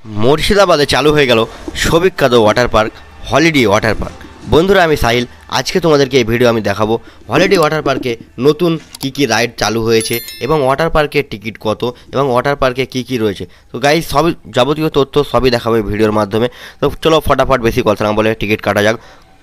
মুর্শিদাবাদে চালু হয়ে গেল সবিখ্যাত water park holiday water park. বন্ধুরা, আমি সাহিল। আজকে তোমাদেরকে এই ভিডিও আমি দেখাবো হলিডে ওয়াটার পার্কে নতুন কি রাইড চালু হয়েছে এবং ওয়াটার পার্কের টিকিট কত এবং ওয়াটার পার্কে কি রয়েছে। তো গাইস, সবই যাবতীয় তথ্য সবই দেখাবো এই ভিডিওর মাধ্যমে। তো চলো ফটাফট বেশি কথা না বলে টিকিট কাটা যাক।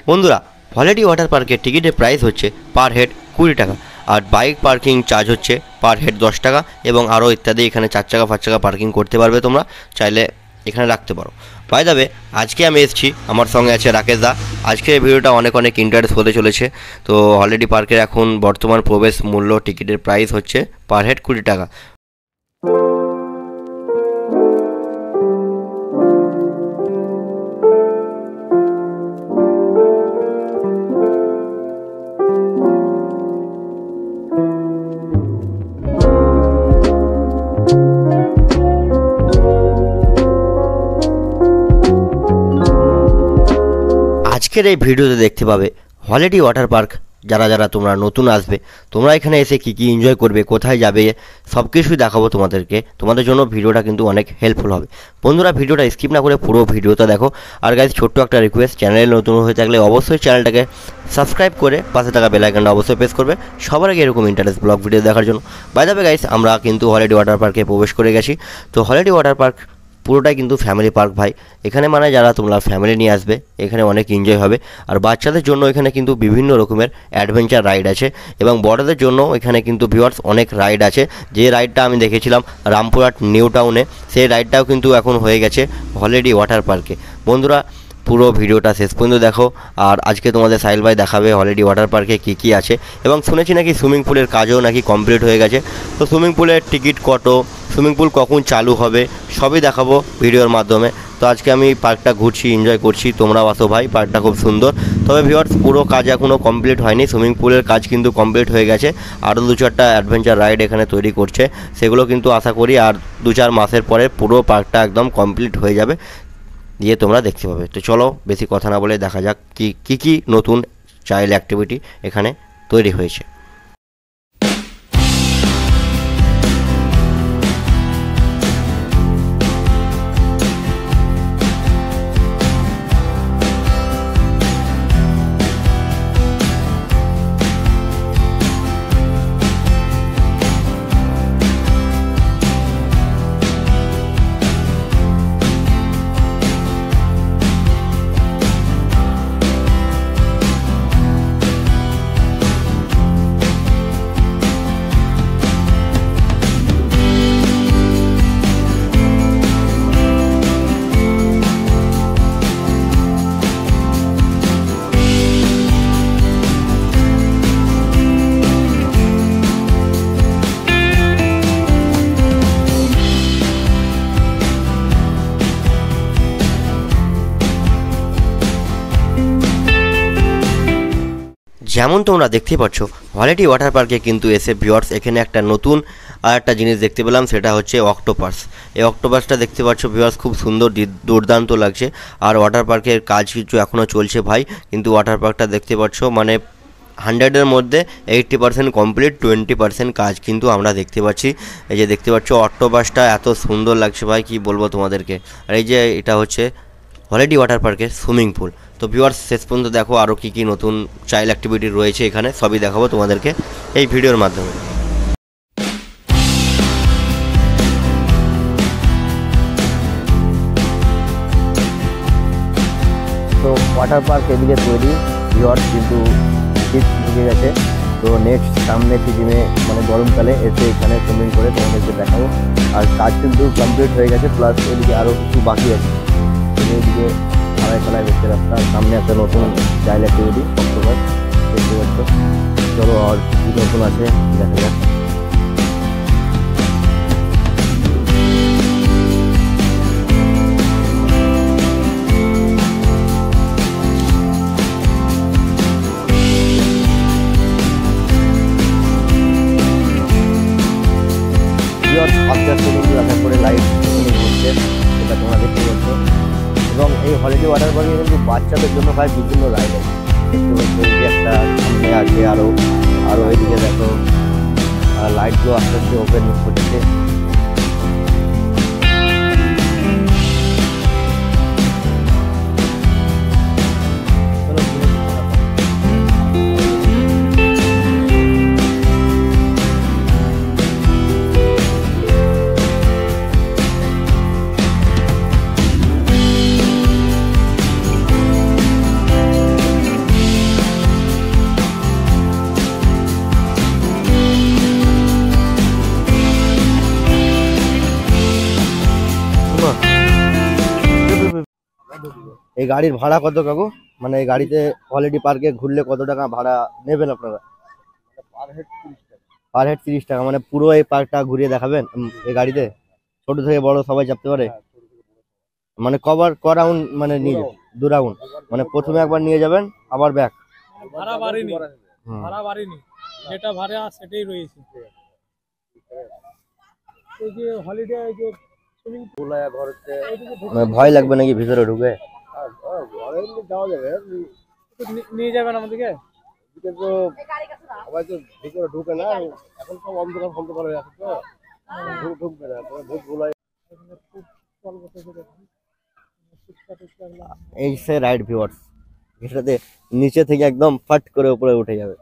বন্ধুরা, হলিডে ওয়াটার পার্কের টিকিটের প্রাইস হচ্ছে পার হেড 20 টাকা, আর বাইক পার্কিং চার্জ হচ্ছে পার হেড 10 টাকা এবং আরও ইত্যাদি। এখানে 4 চাকা 5 চাকা পার্কিং করতে পারবে, তোমরা চাইলে এখানে রাখতে পারো। বাই দ্য ওয়ে, আজকে আমি এসেছি, আমার সঙ্গে আছে রাকেশ দা। আজকে এই ভিডিওটা অনেক ইন্টারেস্ট হতে চলেছে। তো হলিডে পার্কের এখন বর্তমান প্রবেশ মূল্য টিকিটের প্রাইস হচ্ছে পার হেড 20 টাকা। আজকের এই ভিডিওতে দেখতে পাবে হলিডে ওয়াটার পার্ক যারা তোমরা নতুন আসবে, তোমরা এখানে এসে কি এনজয় করবে, কোথায় যাবে, সব কিছুই দেখাবো তোমাদেরকে। তোমাদের জন্য ভিডিওটা কিন্তু অনেক হেল্পফুল হবে। বন্ধুরা, ভিডিওটা স্কিপ না করে পুরো ভিডিওটা দেখো। আর গাইস, ছোট্ট একটা রিকোয়েস্ট, চ্যানেলে নতুন হয়ে থাকলে অবশ্যই চ্যানেলটাকে সাবস্ক্রাইব করে পাশে থাকা বেল আইকনটা অবশ্যই প্রেস করবে সবার আগে এরকম ইন্টারেস্ট ব্লগ ভিডিও দেখার জন্য। বাই দ্য ওয়ে গাইস, আমরা কিন্তু হলিডে ওয়াটার পার্কে প্রবেশ করে গেছি। তো হলিডে ওয়াটার পার্ক পুরোটাই কিন্তু ফ্যামিলি পার্ক ভাই। এখানে মানে যারা তোমরা ফ্যামিলি নিয়ে আসবে, এখানে অনেক এনজয় হবে। আর বাচ্চাদের জন্য এখানে কিন্তু বিভিন্ন রকমের অ্যাডভেঞ্চার রাইড আছে এবং বড়দের জন্য এখানে কিন্তু ভিউয়ার্স অনেক রাইড আছে। যে রাইডটা আমি দেখেছিলাম রামপুরহাট নিউ টাউনে, সেই রাইডটাও কিন্তু এখন হয়ে গেছে হলিডে ওয়াটার পার্কে। বন্ধুরা, পুরো ভিডিওটা শেষ পর্যন্ত দেখো। আর আজকে তোমাদের সাহিল ভাই দেখাবে হলিডে ওয়াটার পার্কে কী আছে। এবং শুনেছি নাকি সুইমিং পুলের কাজও নাকি কমপ্লিট হয়ে গেছে। তো সুইমিং পুলের টিকিট কত, সুইমিং পুল কখন চালু হবে, সবই দেখাবো ভিডিওর মাধ্যমে। তো আজকে আমি পার্কটা ঘুরছি, এনজয় করছি, তোমরাও আসো ভাই, পার্কটা খুব সুন্দর। তবে ভিউয়ার্স, পুরো কাজ এখনও কমপ্লিট হয়নি। সুইমিং পুলের কাজ কিন্তু কমপ্লিট হয়ে গেছে। আরও 2-4টা অ্যাডভেঞ্চার রাইড এখানে তৈরি করছে, সেগুলো কিন্তু আশা করি আর 2-4 মাসের পরে পুরো পার্কটা একদম কমপ্লিট হয়ে যাবে, দিয়ে তোমরা দেখতে পাবে। তো চলো বেশি কথা না বলে দেখা যাক কি নতুন চাইল্ড অ্যাক্টিভিটি এখানে তৈরি হয়েছে। যেমন তোমরা দেখতে পাচ্ছ, হলিডে ওয়াটার পার্কে কিন্তু এসে ভিউয়ার্স এখানে একটা নতুন আর একটা জিনিস দেখতে পেলাম, সেটা হচ্ছে অক্টোপাস। এই অক্টোপাসটা দেখতে পাচ্ছ ভিউয়ার্স, খুব সুন্দর দুর্দান্ত লাগছে। আর ওয়াটার পার্কের কাজ কিছু এখনও চলছে ভাই, কিন্তু ওয়াটার পার্কটা দেখতে পাচ্ছ মানে 100-এর মধ্যে 80% কমপ্লিট, 20% কাজ কিন্তু আমরা দেখতে পাচ্ছি। এই যে দেখতে পাচ্ছ অক্টোপাসটা এত সুন্দর লাগছে ভাই, কি বলবো তোমাদেরকে। আর এই যে এটা হচ্ছে হলিডে ওয়াটার পার্কের সুইমিং পুল। তো ভিউয়ার্স, শেষ পর্যন্ত দেখো আরও কি নতুন চাইল্ড অ্যাক্টিভিটি রয়েছে এখানে, সবই দেখাবো তোমাদেরকে এই ভিডিওর মাধ্যমে। তো ওয়াটার পার্ক এদিকে তৈরি ভিউয়ার্স, কিন্তু শীত ঢুকে গেছে। তো নেক্সট সামনে সিজনে মানে গরমকালে এসে এখানে সুইমিং করে তোমাদেরকে দেখাবো। আর কাজ কিন্তু কমপ্লিট হয়ে গেছে, প্লাস এদিকে আরও কিছু বাকি আছে। এদিকে খেলায় দেখতে রাস্তা, সামনে একটা নতুন চাইল্ড অ্যাক্টিভিটি অক্টোপাস দেখতে পাচ্ছ। চলো আর কি নতুন আছে দেখা যাক। আস্তে আস্তে কিন্তু দেখা করে লাইট ঘুরছে, সেটা তোমরা দেখতে পাচ্ছ। এবং এই হলিডে ওয়াটার পার্কে কিন্তু বাচ্চাদের জন্য হয় বিভিন্ন রাইড আছে, দেখতে পাচ্ছ। এই যে একটা সামনে আছে, আরও এইদিকে দেখো লাইটগুলো আস্তে আস্তে ওপেন হচ্ছে। এই গাড়ির ভাড়া কত কাকু? মানে এই গাড়িতে হলিডে পার্কে ঘুরলে কত টাকা ভাড়া নেবেন আপনারা? পার হেড 30 টাকা। মানে পুরো এই পার্কটা ঘুরিয়ে দেখাবেন এই গাড়িতে? ছোট থেকে বড় সবাই চাপতে পারে? মানে কভার ক রাউন্ড মানে নিয়ে যাবেন? 2 রাউন্ড। মানে প্রথমে একবার নিয়ে যাবেন আবার ব্যাক? ভাড়া বাড়েনি, যেটা ভাড়া সেটাই রয়েছে। এই যে হলিডে এই যে সুইমিং পুল ঘরতে ভয় লাগবে নাকি ভিতরে ঢুকে? যাওয়া যাবে, নিয়ে যাবেন আমাদেরকে। তো সবাই তো ভিতরে ঢুকে না, এখন সব অন্ধকার ফন্ধকার হয়ে আছে, তো ঢুকবে না। এই সে রাইড ভিউয়ার্স, এটাতে নিচে থেকে একদম ফাট করে উপরে উঠে যাবে।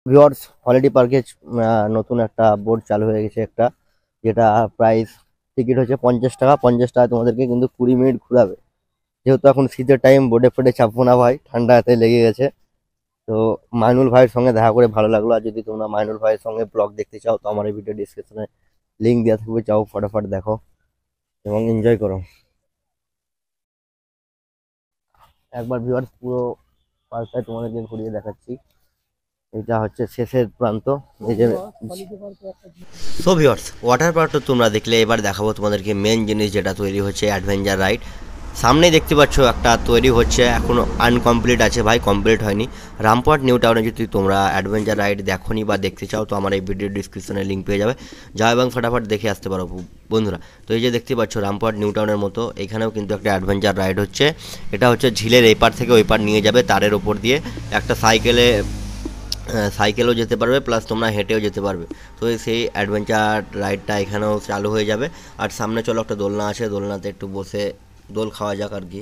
ভিউয়ার্স, হলিডে পার্কে নতুন একটা বোর্ড চালু হয়ে গেছে একটা, যেটা প্রাইস টিকিট হচ্ছে 50 টাকা। 50 টাকা তোমাদেরকে কিন্তু 20 মিনিট ঘুরাবে। যেহেতু এখন শীতের টাইম, বোর্ডে ফোর্ডে চাপবো না ভাই, ঠান্ডা হাতে লেগে গেছে। তো মাইনুল ভাইয়ের সঙ্গে দেখা করে ভালো লাগলো। আর যদি তোমরা মাইনুল ভাইয়ের সঙ্গে ব্লগ দেখতে চাও তো আমার এই ভিডিও ডিসক্রিপশনে লিঙ্ক দেওয়া থাকবে, চাও ফটাফট দেখো এবং এনজয় করো। একবার ভিউয়ার্স পুরো পার্কটা তোমাদেরকে ঘুরিয়ে দেখাচ্ছি। এটা হচ্ছে শেষের প্রান্ত, এই যে। সো ভিউয়ার্স, ওয়াটার পার্কটা তোমরা দেখলে, এবার দেখাবো তোমাদেরকে মেন জিনিস যেটা তৈরি হচ্ছে, অ্যাডভেঞ্চার রাইড। সামনে দেখতে পাচ্ছ একটা তৈরি হচ্ছে, এখনো আনকমপ্লিট আছে ভাই, কমপ্লিট হয়নি। রামপুরহাট নিউ টাউনে যদি তোমরা অ্যাডভেঞ্চার রাইড দেখোনি বা দেখতে চাও তো আমার এই ভিডিও ডিসক্রিপশনে লিঙ্ক পেয়ে যাবে, যাও এবং ফটাফট দেখে আসতে পারো বন্ধুরা। তো এই যে দেখতে পাচ্ছ রামপুরহাট নিউ টাউনের মতো এখানেও কিন্তু একটা অ্যাডভেঞ্চার রাইড হচ্ছে। এটা হচ্ছে ঝিলের এই পার থেকে ওই পার নিয়ে যাবে তারের ওপর দিয়ে, একটা সাইকেলও যেতে পারবে, প্লাস তোমরা হেঁটেও যেতে পারবে। তো সেই অ্যাডভেঞ্চার রাইডটা এখানেও চালু হয়ে যাবে। আর সামনে চলো একটা দোলনা আছে, দোলনাতে একটু বসে দোল খাওয়া যাক আর কি।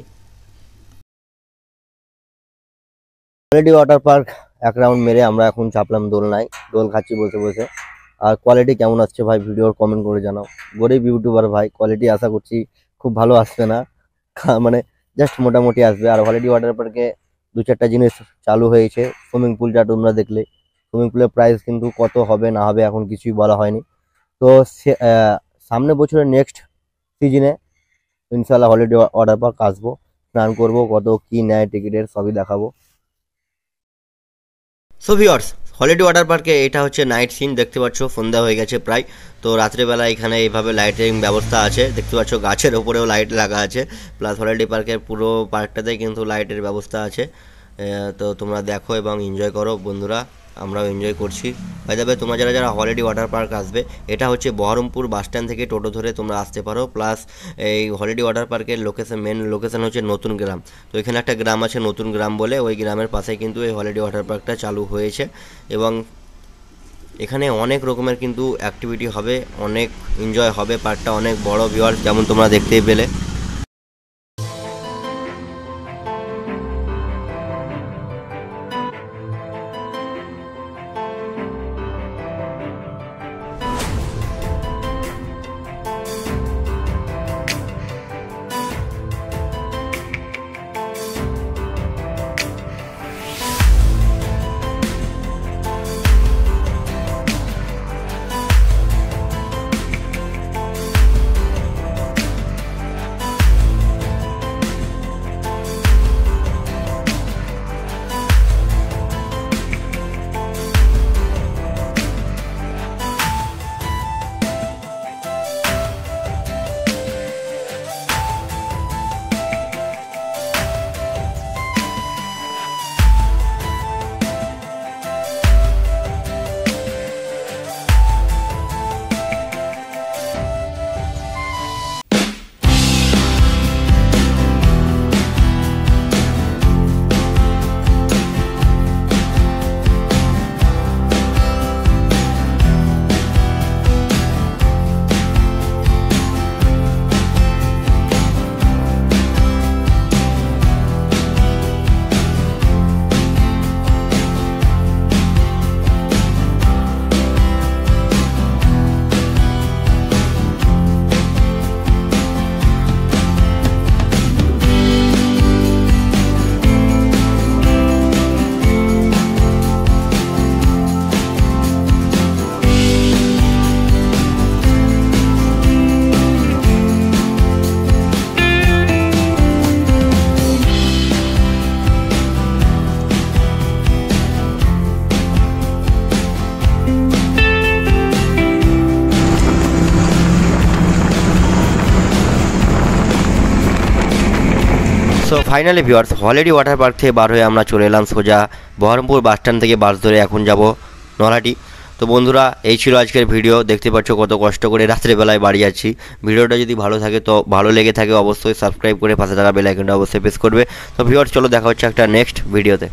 কোয়ালিটি ওয়াটার পার্ক এক রাউন্ড মেরে আমরা এখন চাপলাম দোলনায়, দোল খাচ্ছি বসে বসে। আর কোয়ালিটি কেমন আসছে ভাই ভিডিওর কমেন্ট করে জানাও। গরিব ইউটিউবার ভাই, কোয়ালিটি আশা করছি খুব ভালো আসবে না, মানে জাস্ট মোটামুটি আসবে। আর কোয়ালিটি ওয়াটার পার্কে 2-4টা জিনিস চালু হয়েছে। সুইমিং পুলটা তোমরা দেখলে, সুইমিং পুলের প্রাইস কিন্তু কত হবে না হবে এখন কিছুই বলা হয়নি। তো সামনে বছরের নেক্সট সিজনে ইনশাল্লাহ হলিডে ওয়াটার পার্ক আসবো, স্নান করবো, কত কি নেয় টিকিটের সবই দেখাবো। সো ভিউয়ার্স, হলিডে ওয়াটার পার্কে এটা হচ্ছে নাইট সিন, দেখতে পাচ্ছ সন্ধ্যা হয়ে গেছে প্রায়। তো রাত্রেবেলা এখানে এইভাবে লাইটিং ব্যবস্থা আছে, দেখতে পাচ্ছ গাছের ওপরেও লাইট লাগা আছে, প্লাস হলিডে পার্কের পুরো পার্কটাতেই কিন্তু লাইটের ব্যবস্থা আছে। তো তোমরা দেখো এবং এনজয় করো বন্ধুরা, আমরাও এনজয় করছি। বাই দ্য ওয়ে, তোমরা যারা যারা হলিডে ওয়াটার পার্ক আসবে, এটা হচ্ছে বহরমপুর বাস স্ট্যান্ড থেকে টোটো ধরে তোমরা আসতে পারো। প্লাস এই হলিডে ওয়াটার পার্কের মেন লোকেশন হচ্ছে নতুন গ্রাম। তো এখানে একটা গ্রাম আছে নতুন গ্রাম বলে, ওই গ্রামের পাশে কিন্তু এই হলিডে ওয়াটার পার্কটা চালু হয়েছে। এবং এখানে অনেক রকমের কিন্তু অ্যাক্টিভিটি হবে, অনেক এনজয় হবে, পার্কটা অনেক বড় ভিউয়ার্স, যেমন তোমরা দেখতেই পেলে। So finally viewers holiday water park থেকে বার হয়ে আমরা চলে এলাম সোজা বহরমপুর বাস স্ট্যান্ড থেকে বাস ধরে এখন যাব নলহাটি। তো বন্ধুরা এই ছিল আজকের ভিডিও। দেখতে পাচ্ছ কত কষ্ট করে রাত্রেবেলায় বাড়ি যাচ্ছি। ভিডিওটা যদি ভালো থাকে তো ভালো লেগে থাকে অবশ্যই সাবস্ক্রাইব করে পাশে থাকা বেল আইকনটা অবশ্যই প্রেস করবে। তো ভিউয়ার্স চলো দেখা হচ্ছে একটা নেক্সট ভিডিওতে।